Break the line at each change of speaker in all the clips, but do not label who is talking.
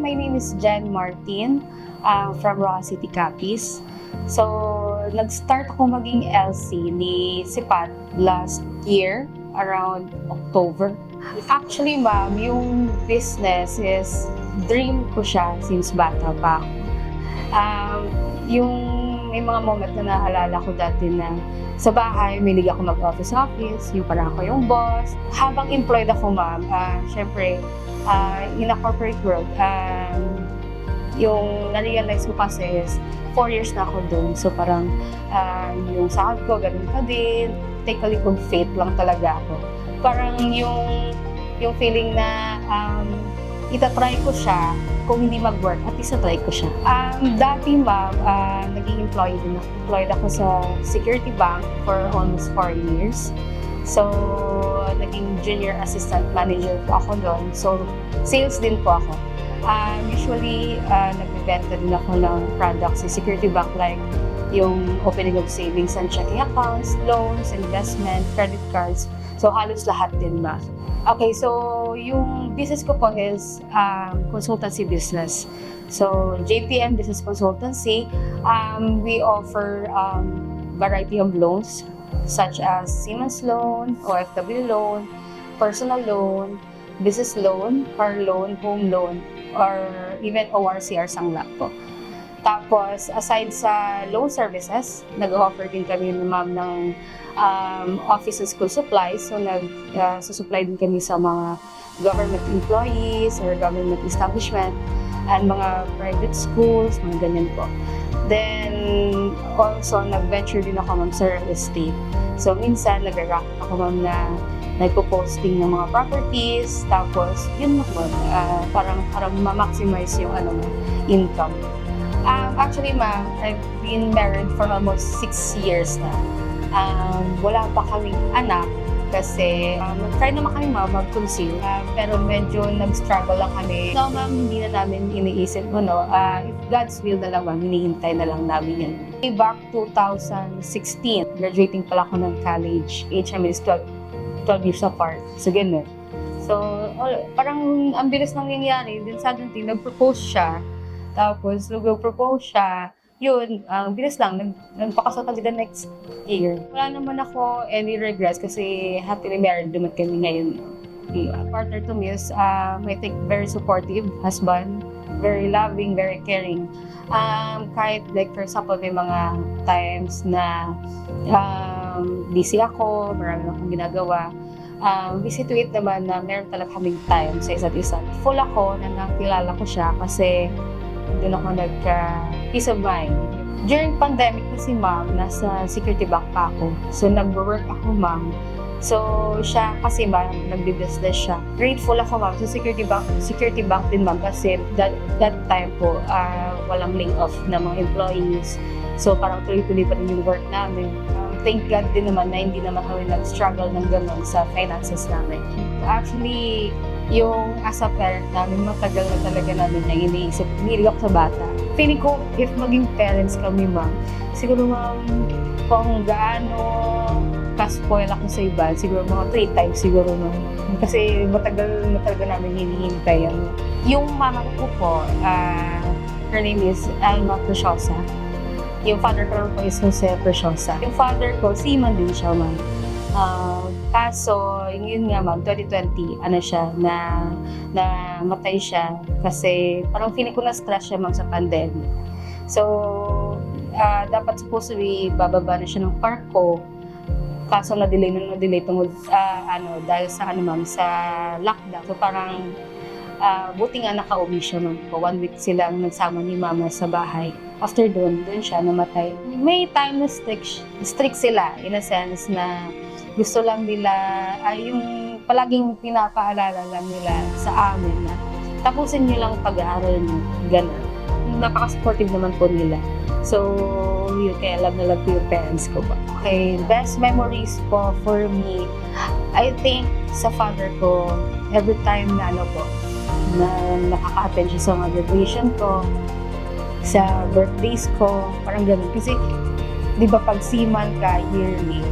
my name is Jen Martin from Roa City, Capiz. So, nag-start ako maging LC ni Sipat last year, around October. Actually, ma'am, yung business is dream ko siya since bata pa ako. Yung may mga moment na naalala ko dati na sa bahay, may ako mag-office, yung parang ako yung boss. Habang employed ako, ma'am, syempre, in a corporate world, yung na-realize ko kasi is 4 years na ako doon. So parang yung sahod ko, ganun pa din. Take a leap of faith lang talaga ako. Parang yung feeling na itatry ko siya, kung hindi mag-work, at least try ko siya. Dati, ma'am, naging employed din ako. Employed ako sa Security Bank for almost 4 years. So, naging junior assistant manager po ako doon. So, sales din po ako. Usually, nagbibenta din ako ng products sa Security Bank like yung opening of savings and checking accounts, loans, investment, credit cards. So, halos lahat din ba. Okay, so yung business ko po is consultancy business. So, JPM Business Consultancy, we offer variety of loans such as Siemens loan, OFW loan, personal loan, business loan, car loan, home loan, or even ORCR Sangla po. Tapos, aside sa loan services, nag-offer din kami ng ma'am ng office and school supplies. So, nag-supply din kami sa mga government employees or government establishment and mga private schools, mga ganyan po. Then, also, nag-venture din ako, ma'am, sa real estate. So, minsan, nag-racket ako, ma'am, na nagpo-posting ng mga properties. Tapos, yun mo, parang ma-maximize yung income. Actually, ma'am, I've been married for almost 6 years na. Wala pa kaming anak kasi try naman kami, ma'am, mag-conceive. Pero medyo nag-struggle lang kami. No, ma'am, hindi na namin iniisip mo, no? If God's will na lang, ma'am, hinihintay na lang namin yan. Back 2016, graduating pala ako ng college. Age namin is 12 years apart. So, ganun. So, parang ang bilis nang nangyayari. Then suddenly, nag-propose siya. Tapos, nag-propose siya, yun, bilis lang, nagpakasal kami the next year. Wala naman ako any regrets kasi happily married naman kami ngayon. Partner to me is, I think, very supportive husband, very loving, very caring. Kahit, like, for example, may mga times na busy ako, marami akong ginagawa. Busy to it naman na meron talaga kaming time sa isa't isa. Full ako na nakilala ko siya kasi doon ako nagka-peace of mind. During pandemic kasi, ma'am, nasa Security Bank pa ako. So, nag-work ako, ma'am. So, siya kasi, ma'am, nagbi-business siya. Grateful ako, ma'am, sa Security Bank din, ma'am, kasi that time po, walang lay-off na mga employees. So, parang tuloy-tuloy pa rin yung work namin. Thank God din naman na hindi naman kami nag-struggle ng gano'n sa finances namin. Actually, yung as a parent namin, matagal na talaga namin na iniisip. Hilig ako sa bata. Feeling ko, if maging parents kami, ma'am, siguro, ma'am, kung gaano ka-spoil ako sa iba, siguro mga 3 times siguro, ma'am. Kasi matagal na talaga namin hinihintay. Yung mama ko po, her name is Alma Preciosa. Yung father ko po is Jose Preciosa. Yung father ko, seaman din siya, ma'am. Kaso, yun nga, ma'am, 2020, siya, namatay siya kasi parang feeling ko na-stress siya, ma'am, sa pandemic. So, dapat supposedly bababa na siya ng park ko. Kaso na-delay tungkol, dahil sa, ma'am, sa lockdown. So, parang, buti nga nakauwi siya, ma'am. 1 week silang nagsama ni mama sa bahay. After doon siya namatay. May time na strict sila, in a sense na gusto lang nila, yung palaging pinapaalala lang nila sa amin na tapusin niyo lang pag-aaral niyo, gano'n. Napaka-supportive naman po nila. So, yun, kaya love na love ko yung parents ko pa. Okay, best memories po for me, I think sa father ko, every time na na nakaka-attend siya sa mga graduation ko, sa birthdays ko, parang gano'n. Kasi, di ba pag seaman ka yearly,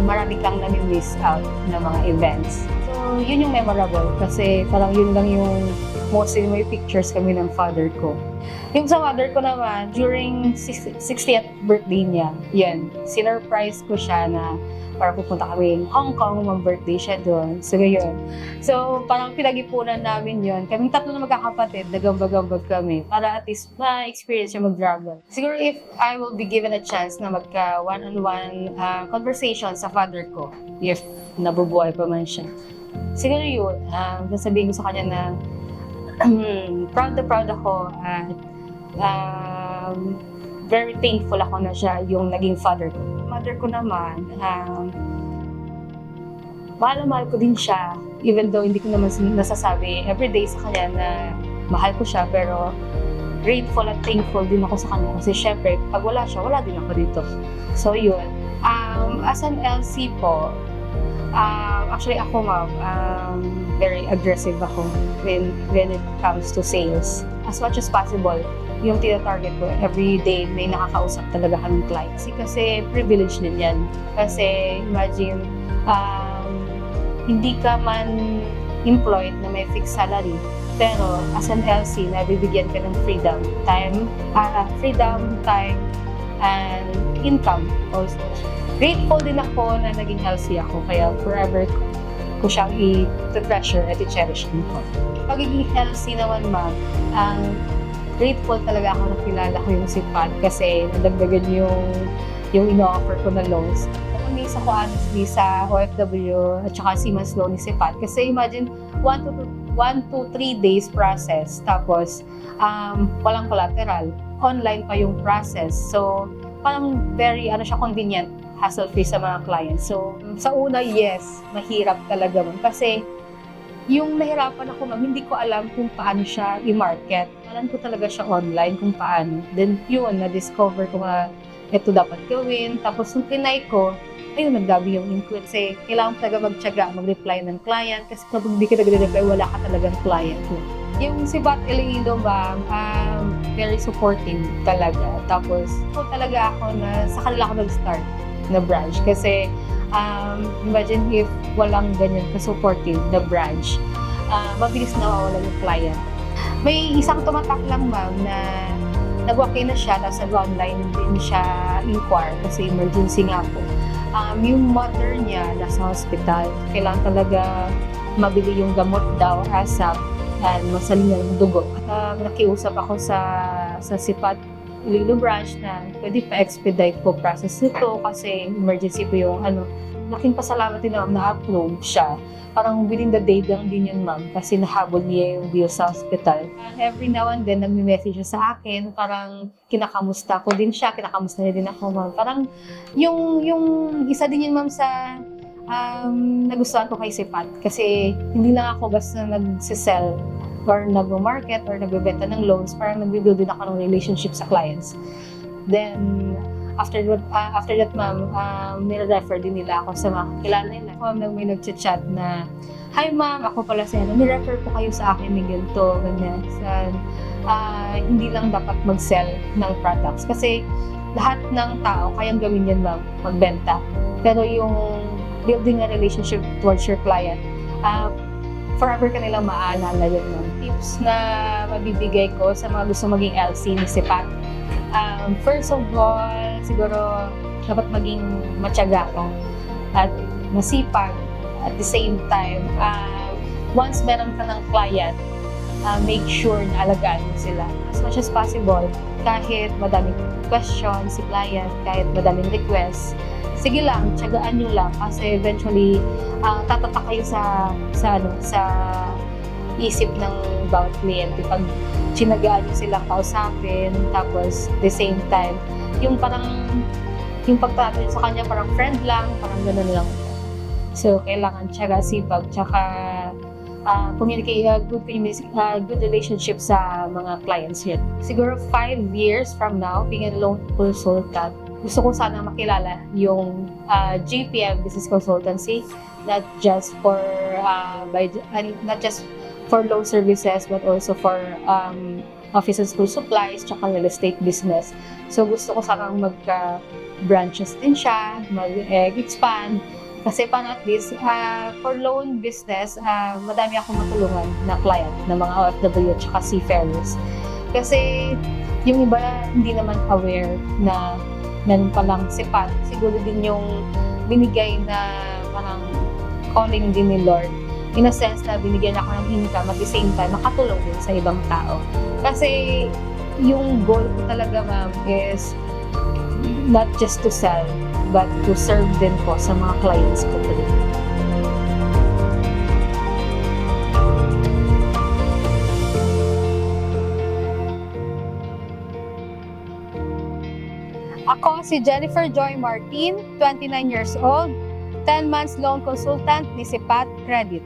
marami kang nami-miss out na mga events. So, yun yung memorable kasi parang yun lang yung mostly may pictures kami ng father ko. Yung sa mother ko naman, during 60th birthday niya, yan, sinurprise ko siya na para pupunta kami Hong Kong, mag-birthday siya doon. So, yun. So, parang pinag-ipunan namin yun. Kaming tatlo na magkakapatid, nagambag-ambag kami para at least ma-experience yung mag-travel. Siguro if I will be given a chance na magka one-on-one conversation sa father ko, if nabubuhay pa man siya. Siguro yun, sasabihin ko sa kanya na proud ako at very thankful ako na siya yung naging father ko. Mother ko naman, mahal ko din siya, even though hindi ko naman nasasabi everyday sa kanya na mahal ko siya, pero grateful at thankful din ako sa kanya kasi syempre, pag wala siya, wala din ako dito. So yun. As an LC po, actually ako very aggressive ako when it comes to sales. As much as possible, yung tina-target ko, every day may nakakausap talaga kaming clients. Kasi privilege din yan. Kasi imagine, hindi ka man employed na may fixed salary, pero as an LC, nabibigyan ka ng freedom, time, and income also. Grateful din ako na naging LC ako, kaya forever ko siyang i-treasure at i-cherish din ko. Pagiging LC naman, ma'am, grateful talaga ako na kilala ko yung si Pat kasi nadagdagan yung ino-offer ko na loans. Amazed ako honestly sa OFW at saka Siemens loan ni si Pat kasi imagine 1 to 3 days process tapos walang collateral. Online pa yung process. So parang very convenient, hassle-free sa mga clients. So sa una, yes, mahirap talaga man kasi yung nahirapan ako, ma'am, hindi ko alam kung paano siya i-market. Alam ko talaga siya online kung paano. Then yun, na-discover ko nga ito dapat gawin. Tapos nung tinay ko, ayun, nagdabi yung input. Kasi kailangan talaga magtiyaga, mag-reply ng client. Kasi kapag hindi ka nag-reply, wala ka talagang client. Yung si Bat Iloilo, ma'am, very supportive talaga. Tapos, talaga ako na sa kanila ako nag-start na branch. Kasi imagine if walang ganyan ka-supportive na branch, mabilis na mawawala yung client. May isang tumatak lang, ma'am, na nag-okay na siya, tapos nag-online din siya inquire kasi emergency nga po. Yung mother niya nasa hospital, kailangan talaga mabili yung gamot daw, ASAP, and masalin ng dugo. Nakiusap ako sa Sipat Iloilo branch na pwede pa-expedite po process nito kasi emergency po yung laking pasalamat din naman na approve siya. Parang within the day lang din yun, ma'am, kasi nahabol niya yung bill sa hospital. Every now and then, nagme-message siya sa akin, parang kinakamusta ko din siya, kinakamusta niya din ako, ma'am. Parang yung isa din yun, ma'am, sa nagustuhan ko kay Sipat. Kasi hindi lang ako basta nagsisell or nag-market or nagbebenta ng loans, parang nagbibuild din ako ng relationship sa clients. Then, after that, ma'am, nire-refer din nila ako sa mga kilala nila. May nag-chat na, "Hi, ma'am, ako pala siya. Ni-refer po kayo sa akin ng ganito, ganyan." Hindi lang dapat mag-sell ng products. Kasi lahat ng tao, kayang gawin yan, ma'am, magbenta. Pero yung building a relationship towards your client, forever ka nilang maaalala yun, ma'am. Tips na mabibigay ko sa mga gusto maging LC ni Sipat. First of all, siguro dapat maging matyaga ka at masipag. At the same time, once meron ka ng client, make sure na alagaan mo sila. As much as possible, kahit madaming questions si client, kahit madaming requests, sige lang, tiyagaan nyo lang kasi eventually tatatak kayo sa isip ng bawat kliyente pag tinagaan nyo silang kausapin, tapos the same time, yung pagtato sa kanya parang friend lang, parang gano'n lang. So, kailangan tiyaga, sipag, tsaka good relationship sa mga clients yun. Siguro 5 years from now, being a loan consultant, gusto ko sana makilala yung GPM Business Consultancy, not just for loan services, but also for office and school supplies, tsaka real estate business. So gusto ko sanang magka-branches din siya, mag-expand, Kasi paano at least, for loan business, madami akong matulungan na client na mga OFW at saka seafarers. Kasi yung iba hindi naman aware na meron palang sipat. Siguro din yung binigay na parang calling din ni Lord. In a sense na binigyan ako ng income at the same time makatulong din sa ibang tao. Kasi yung goal ko talaga, ma'am, is not just to sell, but to serve din po sa mga clients ko po din. Ako si Jennifer Joy Martin, 29 years old, 10 months loan consultant ni Sipat Credit.